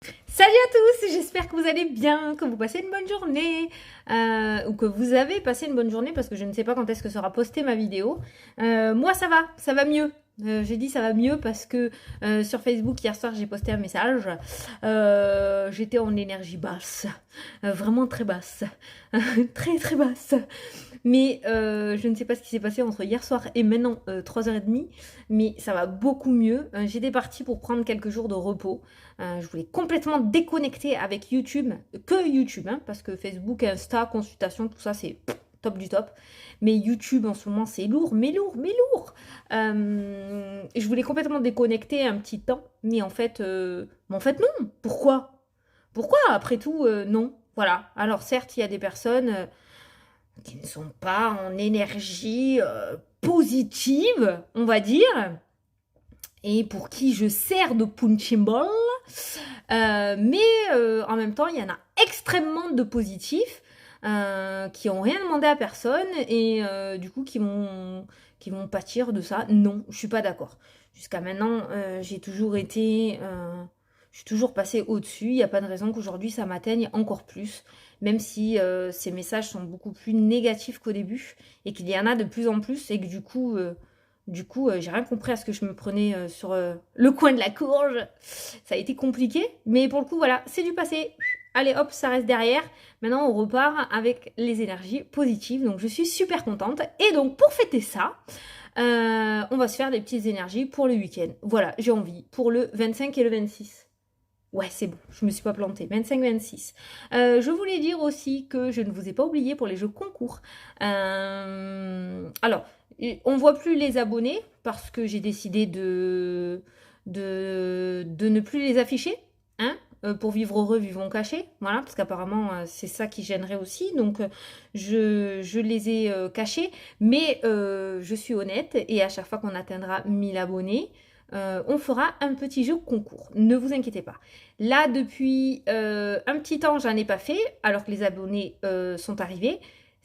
Salut à tous, j'espère que vous allez bien, que vous passez une bonne journée, ou que vous avez passé une bonne journée parce que je ne sais pas quand est-ce que sera postée ma vidéo. Moi ça va mieux. J'ai dit ça va mieux parce que sur Facebook hier soir j'ai posté un message. J'étais en énergie basse, vraiment très basse, très très basse. Mais je ne sais pas ce qui s'est passé entre hier soir et maintenant 3h30, mais ça va beaucoup mieux. J'étais partie pour prendre quelques jours de repos. Je voulais complètement déconnecter avec YouTube, que YouTube, hein, parce que Facebook, Insta, consultation, tout ça, c'est top du top. Mais YouTube, en ce moment, c'est lourd, mais lourd, mais lourd. Je voulais complètement déconnecter un petit temps, mais en fait non. Pourquoi? Pourquoi, après tout, non? Voilà. Alors, certes, il y a des personnes qui ne sont pas en énergie positive, on va dire, et pour qui je sers de punching ball. Mais en même temps, il y en a extrêmement de positifs qui ont rien demandé à personne et du coup qui vont pâtir de ça. Non, je suis pas d'accord. Jusqu'à maintenant, j'ai toujours été, je suis toujours passée au-dessus. Il n'y a pas de raison qu'aujourd'hui ça m'atteigne encore plus, même si ces messages sont beaucoup plus négatifs qu'au début et qu'il y en a de plus en plus et que du coup, j'ai rien compris à ce que je me prenais sur le coin de la courge. Ça a été compliqué, mais pour le coup, voilà, c'est du passé. Allez, hop, ça reste derrière. Maintenant, on repart avec les énergies positives. Donc, je suis super contente. Et donc, pour fêter ça, on va se faire des petites énergies pour le week-end. Voilà, j'ai envie. Pour le 25 et le 26. Ouais, c'est bon, je me suis pas plantée. 25-26. Je voulais dire aussi que je ne vous ai pas oublié pour les jeux concours. Alors, on voit plus les abonnés parce que j'ai décidé de ne plus les afficher. Hein, pour vivre heureux, vivons cachés. Voilà, parce qu'apparemment, c'est ça qui gênerait aussi. Donc, je les ai cachés. Mais je suis honnête et à chaque fois qu'on atteindra 1000 abonnés, on fera un petit jeu concours. Ne vous inquiétez pas. Là, depuis un petit temps, j'en ai pas fait, alors que les abonnés sont arrivés.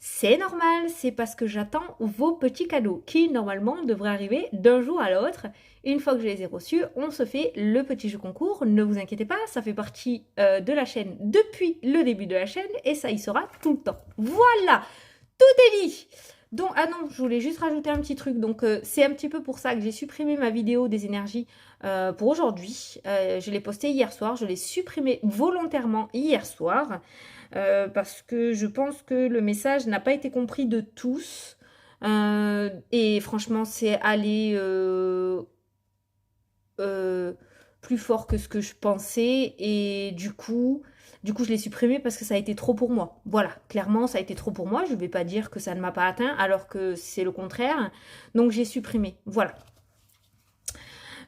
C'est normal, c'est parce que j'attends vos petits cadeaux qui, normalement, devraient arriver d'un jour à l'autre. Une fois que je les ai reçus, on se fait le petit jeu concours. Ne vous inquiétez pas, ça fait partie de la chaîne depuis le début de la chaîne et ça y sera tout le temps. Voilà, tout est dit. Donc, ah non, je voulais juste rajouter un petit truc. Donc, c'est un petit peu pour ça que j'ai supprimé ma vidéo des énergies pour aujourd'hui. Je l'ai postée hier soir. Je l'ai supprimée volontairement hier soir parce que je pense que le message n'a pas été compris de tous. Et franchement, c'est allé euh, plus fort que ce que je pensais. Et du coup, je l'ai supprimé parce que ça a été trop pour moi. Voilà, clairement, ça a été trop pour moi. Je ne vais pas dire que ça ne m'a pas atteint, alors que c'est le contraire. Donc, j'ai supprimé. Voilà.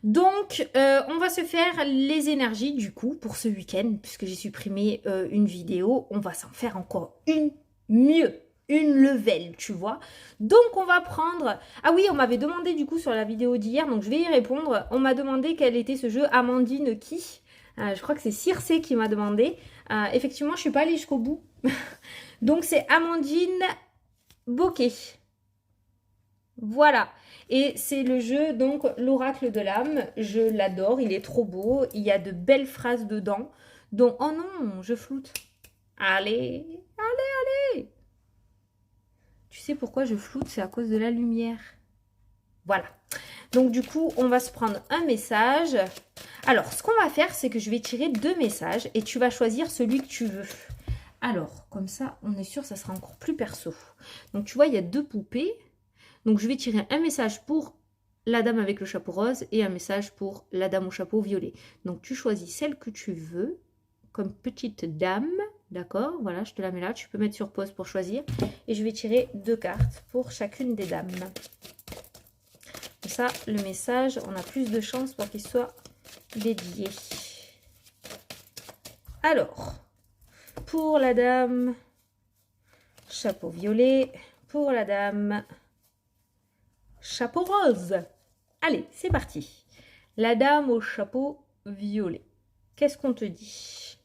Donc, on va se faire les énergies, du coup, pour ce week-end, puisque j'ai supprimé une vidéo. On va s'en faire encore une mieux. Une level, tu vois. Donc, on va prendre... Ah oui, on m'avait demandé, du coup, sur la vidéo d'hier, donc je vais y répondre. On m'a demandé quel était ce jeu Amandine qui. Je crois que c'est Circe qui m'a demandé. Effectivement, je ne suis pas allée jusqu'au bout. Donc, c'est Amandine Bokeh. Voilà. Et c'est le jeu, donc, l'oracle de l'âme. Je l'adore, il est trop beau. Il y a de belles phrases dedans. Donc, oh non, je floute. Allez, allez, allez. Tu sais pourquoi je floute? C'est à cause de la lumière. Voilà. Donc, du coup, on va se prendre un message. Alors, ce qu'on va faire, c'est que je vais tirer 2 messages et tu vas choisir celui que tu veux. Alors, comme ça, on est sûr, ça sera encore plus perso. Donc, tu vois, il y a 2 poupées. Donc, je vais tirer un message pour la dame avec le chapeau rose et un message pour la dame au chapeau violet. Donc, tu choisis celle que tu veux comme petite dame. D'accord? Voilà, je te la mets là. Tu peux mettre sur pause pour choisir. Et je vais tirer 2 cartes pour chacune des dames. Comme ça, le message, on a plus de chances pour qu'il soit dédié. Alors, pour la dame chapeau violet, pour la dame chapeau rose. Allez, c'est parti. La dame au chapeau violet. Qu'est-ce qu'on te dit?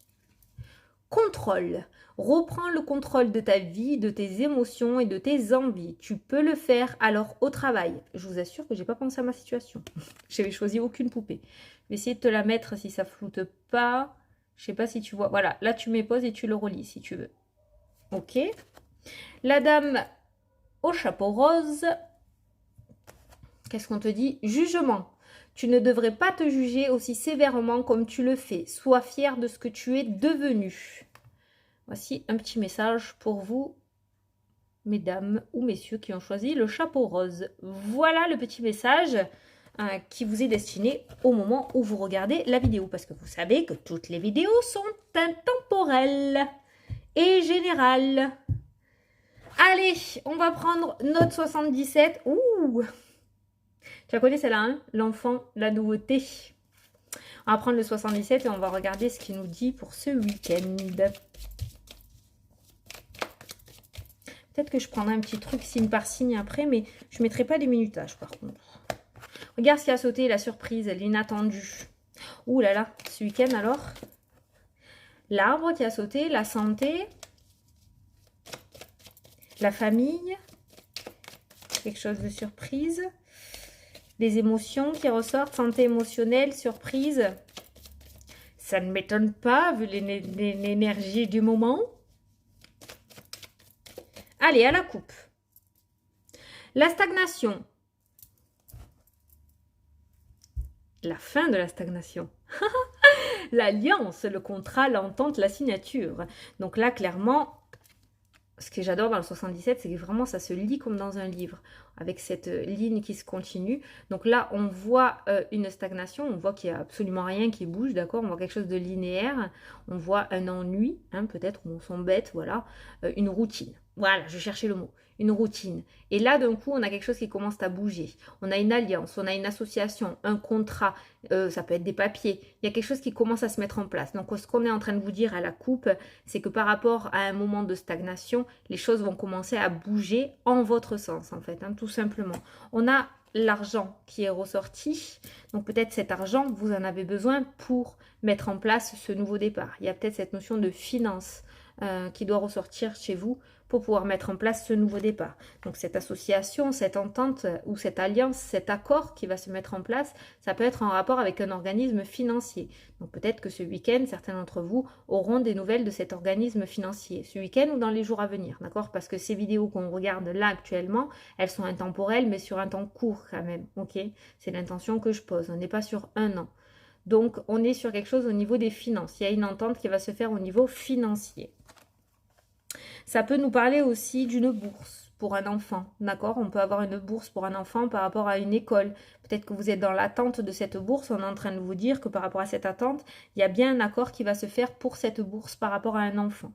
Contrôle. Reprends le contrôle de ta vie, de tes émotions et de tes envies. Tu peux le faire alors au travail. Je vous assure que j'ai pas pensé à ma situation. J'avais choisi aucune poupée. Je vais essayer de te la mettre si ça floute pas. Je sais pas si tu vois. Voilà, là tu mets pause et tu le relis si tu veux. Ok. La dame au chapeau rose. Qu'est-ce qu'on te dit? Jugement. Tu ne devrais pas te juger aussi sévèrement comme tu le fais. Sois fier de ce que tu es devenu. Voici un petit message pour vous, mesdames ou messieurs qui ont choisi le chapeau rose. Voilà le petit message qui vous est destiné au moment où vous regardez la vidéo. Parce que vous savez que toutes les vidéos sont intemporelles et générales. Allez, on va prendre notre 77. Ouh! Tu la connais celle-là, hein? L'enfant, la nouveauté. On va prendre le 77 et on va regarder ce qu'il nous dit pour ce week-end. Peut-être que je prendrai un petit truc signe par signe après, mais je ne mettrai pas les minutages par contre. Regarde ce qui a sauté, la surprise, l'inattendu. Ouh là là, ce week-end alors. L'arbre qui a sauté, la santé, la famille, quelque chose de surprise, les émotions qui ressortent, santé émotionnelle, surprise. Ça ne m'étonne pas vu l'énergie du moment. Allez, à la coupe. La stagnation. La fin de la stagnation. L'alliance, le contrat, l'entente, la signature. Donc là, clairement, ce que j'adore dans le 77, c'est que vraiment, ça se lit comme dans un livre, avec cette ligne qui se continue. Donc là, on voit une stagnation, on voit qu'il n'y a absolument rien qui bouge, d'accord? On voit quelque chose de linéaire, on voit un ennui, hein, peut-être, on s'embête, voilà, une routine. Voilà, je cherchais le mot. Une routine. Et là, d'un coup, on a quelque chose qui commence à bouger. On a une alliance, on a une association, un contrat, ça peut être des papiers. Il y a quelque chose qui commence à se mettre en place. Donc, ce qu'on est en train de vous dire à la coupe, c'est que par rapport à un moment de stagnation, les choses vont commencer à bouger en votre sens, en fait, hein, tout simplement. On a l'argent qui est ressorti. Donc, peut-être cet argent, vous en avez besoin pour mettre en place ce nouveau départ. Il y a peut-être cette notion de finance qui doit ressortir chez vous pour pouvoir mettre en place ce nouveau départ. Donc cette association, cette entente ou cette alliance, cet accord qui va se mettre en place, ça peut être en rapport avec un organisme financier. Donc peut-être que ce week-end, certains d'entre vous auront des nouvelles de cet organisme financier, ce week-end ou dans les jours à venir, d'accord? Parce que ces vidéos qu'on regarde là actuellement, elles sont intemporelles, mais sur un temps court quand même, ok? C'est l'intention que je pose, on n'est pas sur un an. Donc on est sur quelque chose au niveau des finances, il y a une entente qui va se faire au niveau financier. Ça peut nous parler aussi d'une bourse pour un enfant, d'accord? On peut avoir une bourse pour un enfant par rapport à une école. Peut-être que vous êtes dans l'attente de cette bourse. On est en train de vous dire que par rapport à cette attente, il y a bien un accord qui va se faire pour cette bourse par rapport à un enfant.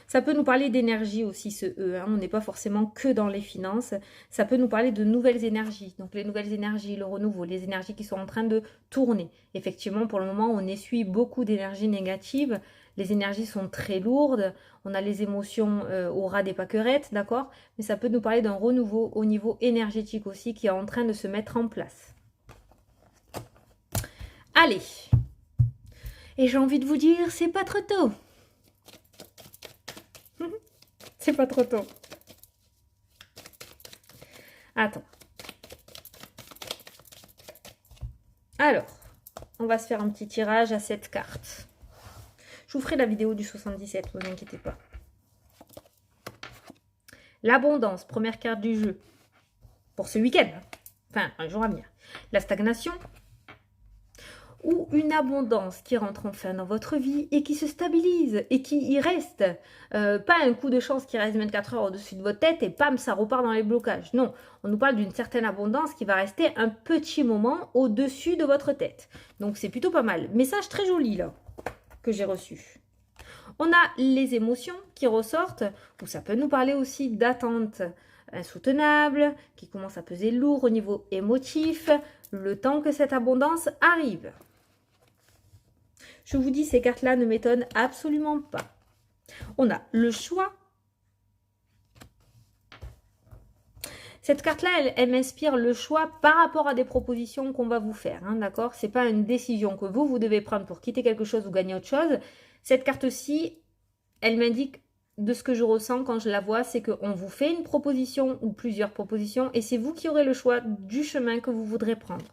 Ça peut nous parler d'énergie aussi, ce E. Hein. On n'est pas forcément que dans les finances. Ça peut nous parler de nouvelles énergies. Donc les nouvelles énergies, le renouveau, les énergies qui sont en train de tourner. Effectivement, pour le moment, on essuie beaucoup d'énergie négative. Les énergies sont très lourdes. On a les émotions au ras des pâquerettes, d'accord? Mais ça peut nous parler d'un renouveau au niveau énergétique aussi qui est en train de se mettre en place. Allez. Et j'ai envie de vous dire, c'est pas trop tôt. C'est pas trop tôt. Attends. Alors, on va se faire un petit tirage à cette carte. Je vous ferai la vidéo du 77, ne vous inquiétez pas. L'abondance, première carte du jeu. Pour ce week-end. Enfin, un jour à venir. La stagnation. Ou une abondance qui rentre enfin dans votre vie et qui se stabilise et qui y reste. Pas un coup de chance qui reste 24 heures au-dessus de votre tête et pam, ça repart dans les blocages. Non, on nous parle d'une certaine abondance qui va rester un petit moment au-dessus de votre tête. Donc c'est plutôt pas mal. Message très joli là, que j'ai reçu. On a les émotions qui ressortent, ou ça peut nous parler aussi d'attentes insoutenables, qui commencent à peser lourd au niveau émotif, le temps que cette abondance arrive. Je vous dis, ces cartes-là ne m'étonnent absolument pas. On a le choix. Cette carte-là, elle m'inspire le choix par rapport à des propositions qu'on va vous faire, hein, d'accord? C'est pas une décision que vous devez prendre pour quitter quelque chose ou gagner autre chose. Cette carte-ci, elle m'indique de ce que je ressens quand je la vois, c'est qu'on vous fait une proposition ou plusieurs propositions et c'est vous qui aurez le choix du chemin que vous voudrez prendre.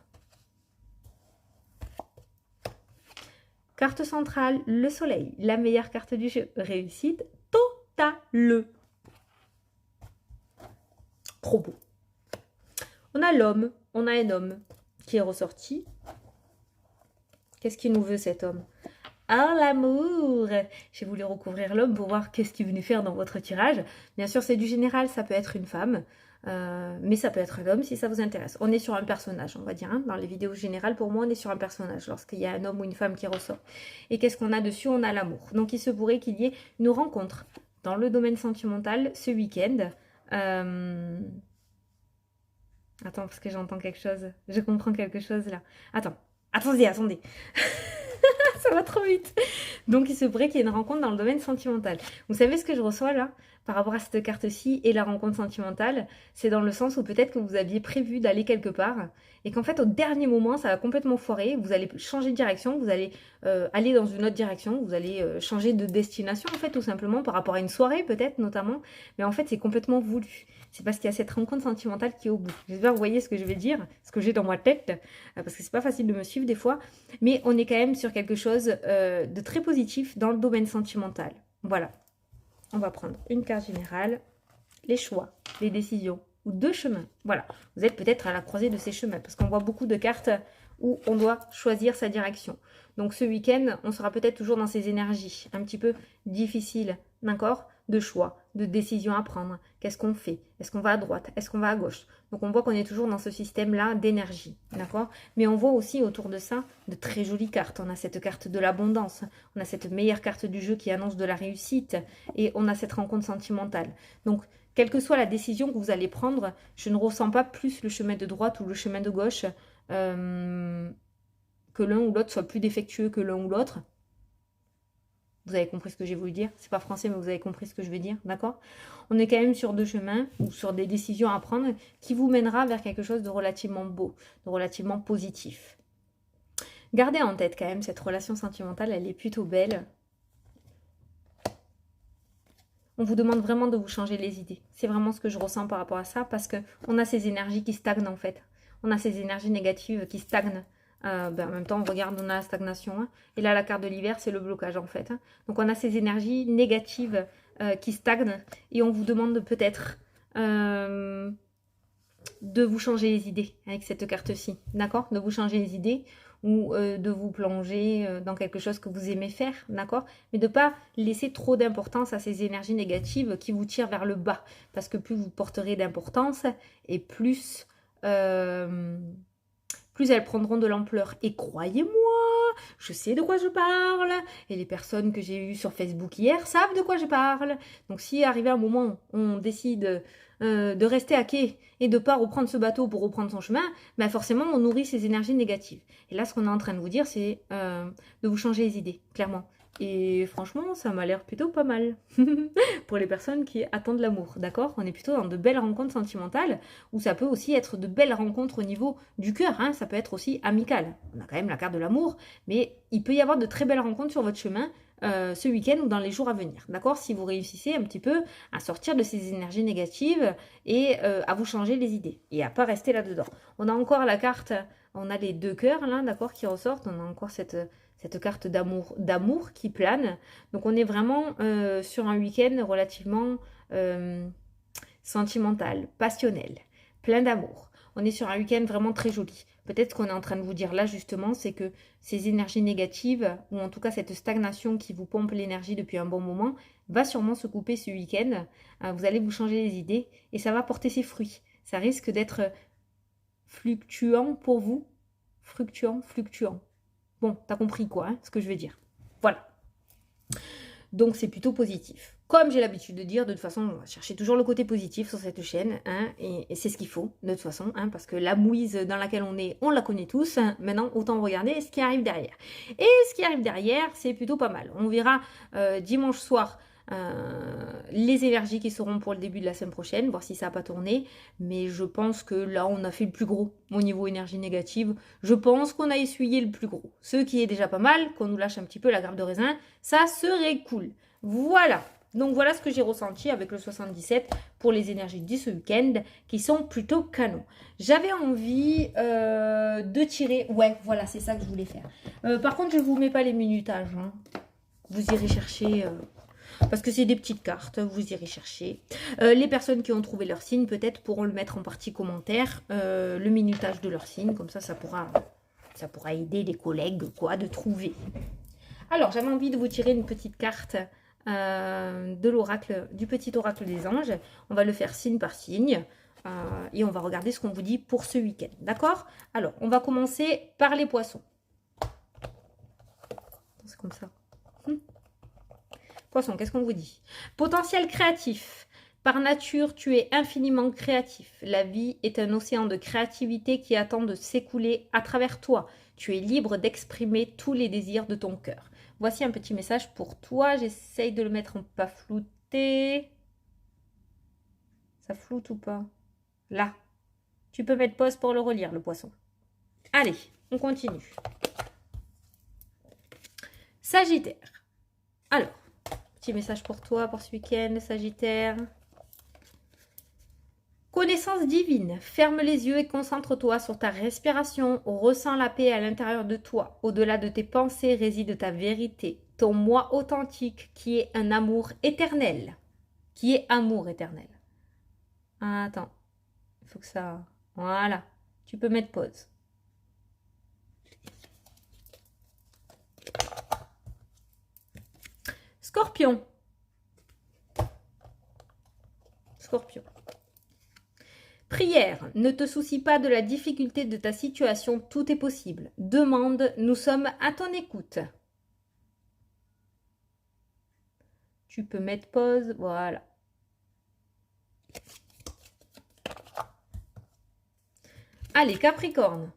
Carte centrale, le soleil, la meilleure carte du jeu. Réussite totale. Trop beau. On a l'homme, on a un homme qui est ressorti. Qu'est-ce qu'il nous veut cet homme? Ah, l'amour! J'ai voulu recouvrir l'homme pour voir qu'est-ce qu'il venait faire dans votre tirage. Bien sûr, c'est du général, ça peut être une femme. Mais ça peut être un homme si ça vous intéresse. On est sur un personnage, on va dire. Hein. Dans les vidéos générales, pour moi, on est sur un personnage lorsqu'il y a un homme ou une femme qui ressort. Et qu'est-ce qu'on a dessus? On a l'amour. Donc, il se pourrait qu'il y ait une rencontre dans le domaine sentimental ce week-end. Attends, parce que j'entends quelque chose. Je comprends quelque chose là. Attendez. Ça va trop vite. Donc, il se pourrait qu'il y ait une rencontre dans le domaine sentimental. Vous savez ce que je reçois là par rapport à cette carte-ci et la rencontre sentimentale? C'est dans le sens où peut-être que vous aviez prévu d'aller quelque part et qu'en fait, au dernier moment, ça va complètement foirer. Vous allez changer de direction, vous allez aller dans une autre direction, vous allez changer de destination en fait, tout simplement, par rapport à une soirée peut-être notamment. Mais en fait, c'est complètement voulu. C'est parce qu'il y a cette rencontre sentimentale qui est au bout. J'espère que vous voyez ce que je vais dire, ce que j'ai dans ma tête, parce que c'est pas facile de me suivre des fois. Mais on est quand même sur quelque chose de très positif dans le domaine sentimental. Voilà. On va prendre une carte générale, les choix, les décisions ou deux chemins. Voilà. Vous êtes peut-être à la croisée de ces chemins parce qu'on voit beaucoup de cartes où on doit choisir sa direction. Donc ce week-end, on sera peut-être toujours dans ces énergies un petit peu difficiles, d'accord, de choix, de décisions à prendre. Qu'est-ce qu'on fait? Est-ce qu'on va à droite? Est-ce qu'on va à gauche? Donc on voit qu'on est toujours dans ce système-là d'énergie, d'accord? Mais on voit aussi autour de ça de très jolies cartes. On a cette carte de l'abondance, on a cette meilleure carte du jeu qui annonce de la réussite et on a cette rencontre sentimentale. Donc quelle que soit la décision que vous allez prendre, je ne ressens pas plus le chemin de droite ou le chemin de gauche que l'un ou l'autre soit plus défectueux que l'un ou l'autre. Vous avez compris ce que j'ai voulu dire. C'est pas français, mais vous avez compris ce que je veux dire, d'accord? On est quand même sur deux chemins ou sur des décisions à prendre qui vous mènera vers quelque chose de relativement beau, de relativement positif. Gardez en tête quand même, cette relation sentimentale, elle est plutôt belle. On vous demande vraiment de vous changer les idées. C'est vraiment ce que je ressens par rapport à ça, parce qu'on a ces énergies qui stagnent en fait. On a ces énergies négatives qui stagnent. En même temps, on regarde, on a la stagnation. Hein, et là, la carte de l'hiver, c'est le blocage en fait. Hein. Donc, on a ces énergies négatives qui stagnent. Et on vous demande peut-être de vous changer les idées avec cette carte-ci. D'accord? De vous changer les idées ou de vous plonger dans quelque chose que vous aimez faire. D'accord? Mais de ne pas laisser trop d'importance à ces énergies négatives qui vous tirent vers le bas. Parce que plus vous porterez d'importance et plus elles prendront de l'ampleur. Et croyez-moi, je sais de quoi je parle. Et les personnes que j'ai eues sur Facebook hier savent de quoi je parle. Donc si arrivé un moment, on décide de rester à quai et de ne pas reprendre ce bateau pour reprendre son chemin, ben forcément, on nourrit ces énergies négatives. Et là, ce qu'on est en train de vous dire, c'est de vous changer les idées, clairement. Et franchement, ça m'a l'air plutôt pas mal pour les personnes qui attendent l'amour, d'accord? On est plutôt dans de belles rencontres sentimentales, où ça peut aussi être de belles rencontres au niveau du cœur, hein? Ça peut être aussi amical. On a quand même la carte de l'amour, mais il peut y avoir de très belles rencontres sur votre chemin ce week-end ou dans les jours à venir, d'accord? Si vous réussissez un petit peu à sortir de ces énergies négatives et à vous changer les idées, et à pas rester là-dedans. On a encore la carte, on a les deux cœurs, là, d'accord, qui ressortent, on a encore cette carte d'amour qui plane. Donc on est vraiment sur un week-end relativement sentimental, passionnel, plein d'amour. On est sur un week-end vraiment très joli. Peut-être qu'on est en train de vous dire là justement, c'est que ces énergies négatives, ou en tout cas cette stagnation qui vous pompe l'énergie depuis un bon moment, va sûrement se couper ce week-end. Vous allez vous changer les idées et ça va porter ses fruits. Ça risque d'être fluctuant pour vous. Fluctuant. Bon, t'as compris quoi, hein, ce que je veux dire. Voilà. Donc, c'est plutôt positif. Comme j'ai l'habitude de dire, de toute façon, on va chercher toujours le côté positif sur cette chaîne. Hein, et c'est ce qu'il faut, de toute façon. Hein, parce que la mouise dans laquelle on la connaît tous. Hein, maintenant, autant regarder ce qui arrive derrière. Et ce qui arrive derrière, c'est plutôt pas mal. On verra dimanche soir les énergies qui seront pour le début de la semaine prochaine, voir si ça n'a pas tourné, mais je pense que là on a fait le plus gros au niveau énergie négative. Je pense qu'on a essuyé le plus gros, ce qui est déjà pas mal. Qu'on nous lâche un petit peu la grappe de raisin, ça serait cool. Voilà, Donc voilà ce que j'ai ressenti avec le 77 pour les énergies de ce week-end qui sont plutôt canons. J'avais envie de tirer... Ouais, voilà, c'est ça que je voulais faire. Par contre, je ne vous mets pas les minutages. Hein. Vous irez chercher... parce que c'est des petites cartes, vous irez chercher. Les personnes qui ont trouvé leur signe, peut-être, pourront le mettre en partie commentaire. Le minutage de leur signe, comme ça, ça pourra aider les collègues, quoi, de trouver. Alors, j'avais envie de vous tirer une petite carte... de l'oracle, du petit oracle des anges. On va le faire signe par signe et on va regarder ce qu'on vous dit pour ce week-end. D'accord? Alors, on va commencer par les poissons. C'est comme ça. Poisson, qu'est-ce qu'on vous dit? Potentiel créatif. Par nature, tu es infiniment créatif. La vie est un océan de créativité qui attend de s'écouler à travers toi. Tu es libre d'exprimer tous les désirs de ton cœur. Voici un petit message pour toi. J'essaye de le mettre en pas flouté. Ça floute ou pas? Là. Tu peux mettre pause pour le relire, le poisson. Allez, on continue. Sagittaire. Alors, petit message pour toi pour ce week-end, Sagittaire. Connaissance divine, ferme les yeux et concentre-toi sur ta respiration, ressens la paix à l'intérieur de toi. Au-delà de tes pensées réside ta vérité, ton moi authentique qui est un amour éternel. Qui est amour éternel. Ah, attends, il faut que ça... Voilà, tu peux mettre pause. Scorpion. Scorpion. Prière, ne te soucie pas de la difficulté de ta situation, tout est possible. Demande, nous sommes à ton écoute. Tu peux mettre pause, voilà. Allez, Capricorne.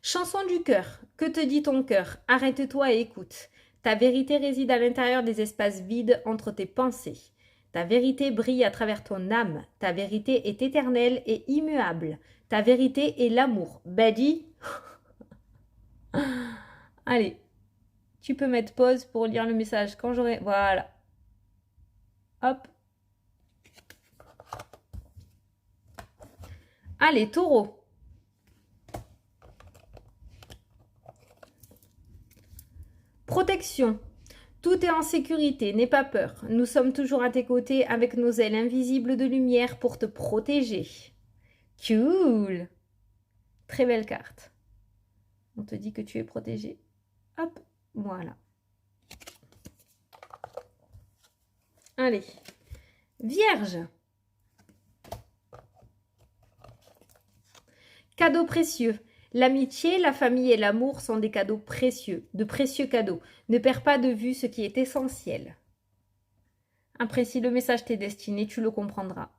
Chanson du cœur, que te dit ton cœur? Arrête-toi et écoute. Ta vérité réside à l'intérieur des espaces vides entre tes pensées. Ta vérité brille à travers ton âme. Ta vérité est éternelle et immuable. Ta vérité est l'amour. Betty. Allez, tu peux mettre pause pour lire le message quand j'aurai... Voilà. Hop. Allez, Taureau. Protection. Tout est en sécurité, n'aie pas peur. Nous sommes toujours à tes côtés avec nos ailes invisibles de lumière pour te protéger. Cool. Très belle carte. On te dit que tu es protégé. Hop, voilà. Allez. Vierge. Cadeau précieux. L'amitié, la famille et l'amour sont des cadeaux précieux, de précieux cadeaux. Ne perds pas de vue ce qui est essentiel. Après, si le message t'est destiné, tu le comprendras.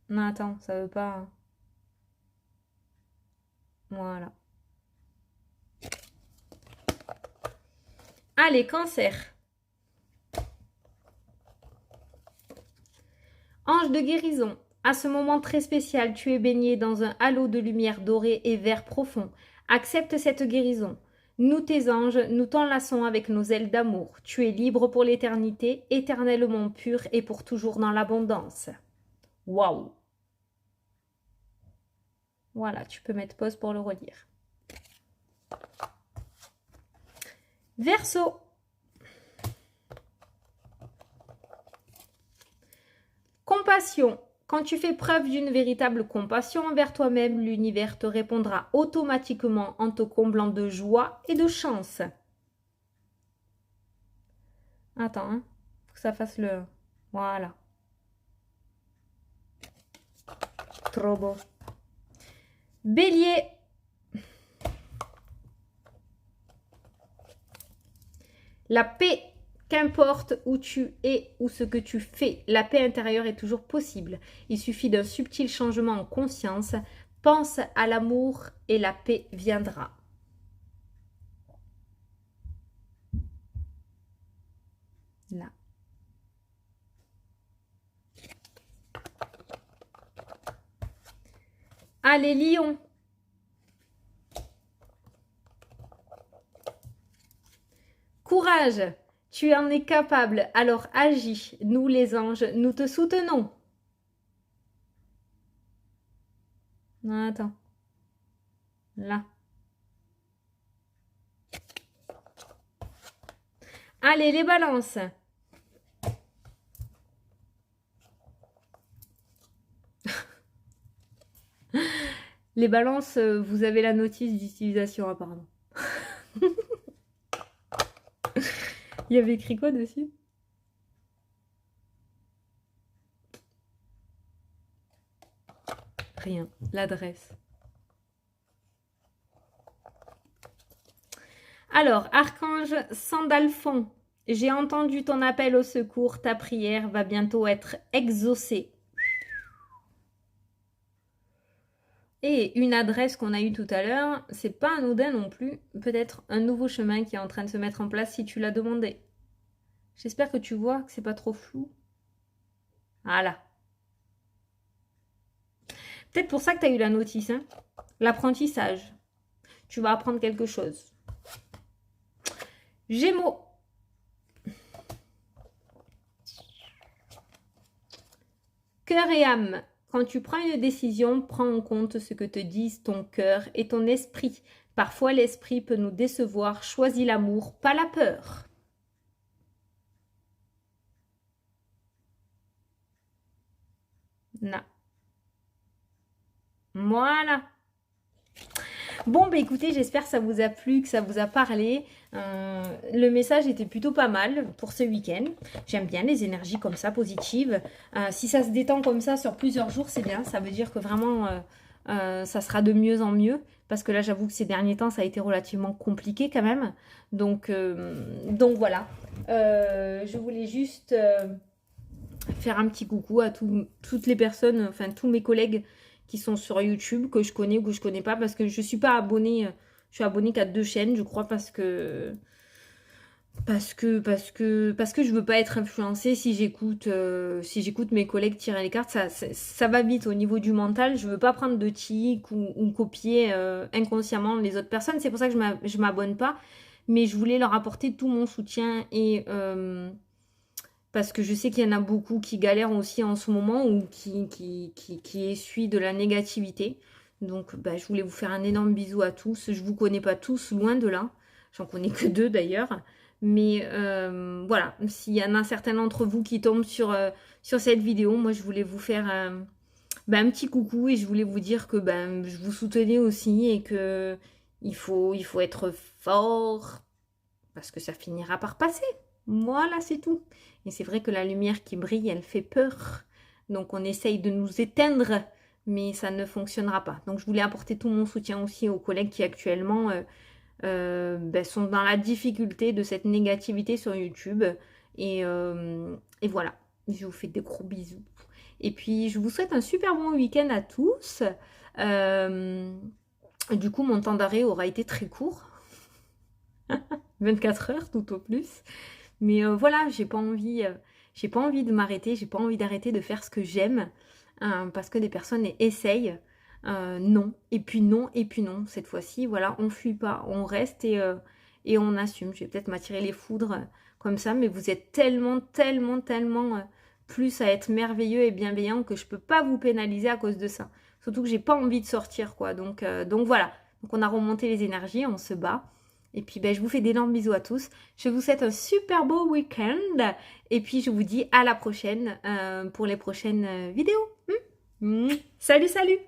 Non, attends, ça veut pas... Voilà. Allez, Cancer. Ange de guérison. À ce moment très spécial, tu es baigné dans un halo de lumière dorée et vert profond. Accepte cette guérison. Nous, tes anges, nous t'enlaçons avec nos ailes d'amour. Tu es libre pour l'éternité, éternellement pur et pour toujours dans l'abondance. Waouh! Voilà, tu peux mettre pause pour le relire. Verseau. Compassion. Quand tu fais preuve d'une véritable compassion envers toi-même, l'univers te répondra automatiquement en te comblant de joie et de chance. Attends, hein. Faut que ça fasse le... Voilà. Trop beau. Bélier. La paix. Qu'importe où tu es ou ce que tu fais, la paix intérieure est toujours possible. Il suffit d'un subtil changement en conscience. Pense à l'amour et la paix viendra. Là. Allez, Lion. Courage, tu en es capable, alors agis. Nous les anges, nous te soutenons. Non, attends. Là. Allez, les balances. Les balances, vous avez la notice d'utilisation apparemment. Il y avait écrit quoi dessus? Rien. L'adresse. Alors, Archange Sandalphon, j'ai entendu ton appel au secours. Ta prière va bientôt être exaucée. Et une adresse qu'on a eue tout à l'heure, c'est pas anodin non plus. Peut-être un nouveau chemin qui est en train de se mettre en place si tu l'as demandé. J'espère que tu vois que c'est pas trop flou. Voilà. Peut-être pour ça que tu as eu la notice. Hein. L'apprentissage. Tu vas apprendre quelque chose. Gémeaux. Cœur et âme. Quand tu prends une décision, prends en compte ce que te disent ton cœur et ton esprit. Parfois, l'esprit peut nous décevoir. Choisis l'amour, pas la peur. Non. Voilà. Bon, bah écoutez, j'espère que ça vous a plu, que ça vous a parlé. Le message était plutôt pas mal pour ce week-end. J'aime bien les énergies comme ça, positives. Si ça se détend comme ça sur plusieurs jours, c'est bien. Ça veut dire que vraiment, ça sera de mieux en mieux. Parce que là, j'avoue que ces derniers temps, ça a été relativement compliqué quand même. Donc voilà. Je voulais juste faire un petit coucou à toutes les personnes, enfin tous mes collègues qui sont sur YouTube, que je connais ou que je connais pas, parce que je suis pas abonnée, je suis abonnée qu'à 2 chaînes, je crois, parce que je veux pas être influencée si j'écoute mes collègues tirer les cartes, ça va vite au niveau du mental, je veux pas prendre de tic ou copier inconsciemment les autres personnes, c'est pour ça que je m'abonne pas, mais je voulais leur apporter tout mon soutien et parce que je sais qu'il y en a beaucoup qui galèrent aussi en ce moment ou qui essuient de la négativité. Donc, bah, je voulais vous faire un énorme bisou à tous. Je ne vous connais pas tous, loin de là. J'en connais que 2 d'ailleurs. Mais voilà, s'il y en a certains d'entre vous qui tombent sur cette vidéo, moi, je voulais vous faire un petit coucou et je voulais vous dire que je vous soutenais aussi et que il faut être fort parce que ça finira par passer. Voilà, c'est tout. Et c'est vrai que la lumière qui brille, elle fait peur. Donc on essaye de nous éteindre, mais ça ne fonctionnera pas. Donc je voulais apporter tout mon soutien aussi aux collègues qui actuellement sont dans la difficulté de cette négativité sur YouTube. Et voilà, je vous fais des gros bisous. Et puis je vous souhaite un super bon week-end à tous. Du coup, mon temps d'arrêt aura été très court. 24 heures tout au plus. Mais voilà, j'ai pas envie de m'arrêter, j'ai pas envie d'arrêter de faire ce que j'aime parce que des personnes essayent. Non, et puis non, et puis non. Cette fois-ci, voilà, on fuit pas, on reste et on assume. Je vais peut-être m'attirer les foudres comme ça, mais vous êtes tellement plus à être merveilleux et bienveillant que je peux pas vous pénaliser à cause de ça. Surtout que j'ai pas envie de sortir, quoi. Donc voilà. Donc on a remonté les énergies, on se bat. Et puis, je vous fais d'énormes bisous à tous. Je vous souhaite un super beau week-end. Et puis, je vous dis à la prochaine pour les prochaines vidéos. Salut, salut!